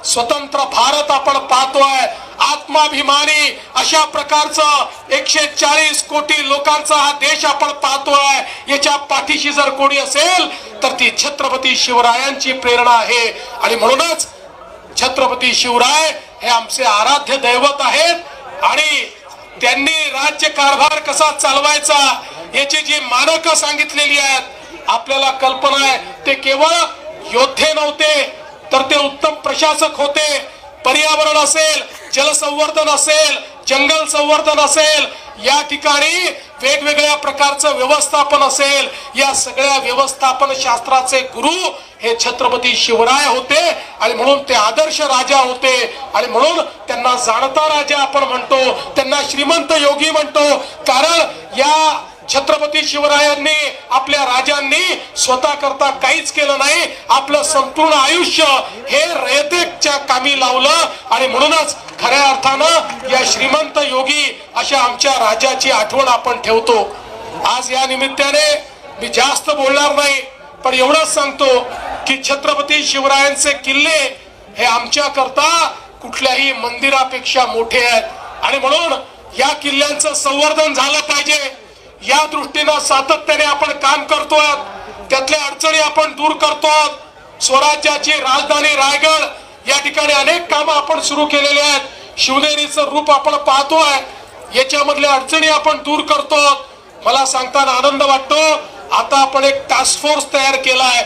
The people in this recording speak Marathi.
स्वतंत्र भारत आपण पाहतोय, आत्माभिमानी अशा प्रकारचं 140 कोटी लोकांचा हा देश आपण पाहतोय. याच्या पाठीशी जर कोणी असेल तर ती छत्रपती शिवरायांची प्रेरणा आहे. आणि म्हणूनच छत्रपती शिवराय हे आमचे आराध्य दैवत आहेत आणि त्यांनी राज्य कारभार कसा चालवायचा याची जी मानकं सांगितलेली आहेत आपल्याला कल्पना आहे. ते केवळ योद्धे नव्हते तर ते उत्तम प्रशासक होते. पर्यावरण असेल, जलसंवर्धन असेल, जंगल संवर्धन असेल, या ठिकाणी वेगवेगळ्या प्रकारचं व्यवस्थापन असेल, या सगळ्या व्यवस्थापन शास्त्राचे गुरु हे छत्रपती शिवराय होते. आणि म्हणून ते आदर्श राजा होते आणि म्हणून त्यांना जाणता राजा आपण म्हणतो, त्यांना श्रीमंत योगी म्हणतो. कारण या छत्रपती शिवरायांनी आपल्या राजांनी स्वतः करता काहीच केलं नाही. आपलं संपूर्ण आयुष्य हे रयतेच्या कामी लावलं आणि म्हणूनच खऱ्या अर्थानं या श्रीमंत योगी अशा आमच्या राजाची आठवण आपण ठेवतो. आज या निमित्ताने मी जास्त बोलणार नाही, पण एवढंच सांगतो की छत्रपती शिवरायांचे किल्ले हे आमच्या करता कुठल्याही मंदिरापेक्षा मोठे आहेत. आणि म्हणून या किल्ल्यांचं संवर्धन झालं पाहिजे. या दृष्टीनं सातत्याने आपण काम करतोय, त्यातल्या अडचणी आपण दूर करतोय. स्वराज्याची राजधानी रायगड या ठिकाणी अनेक कामं आपण सुरू केलेली आहेत. शिवनेरीचं रूप आपण पाहतोय, याच्यामधल्या अडचणी आपण दूर करतो. मला सांगताना आनंद वाटतो आता आपण एक टास्क फोर्स तयार केलाय.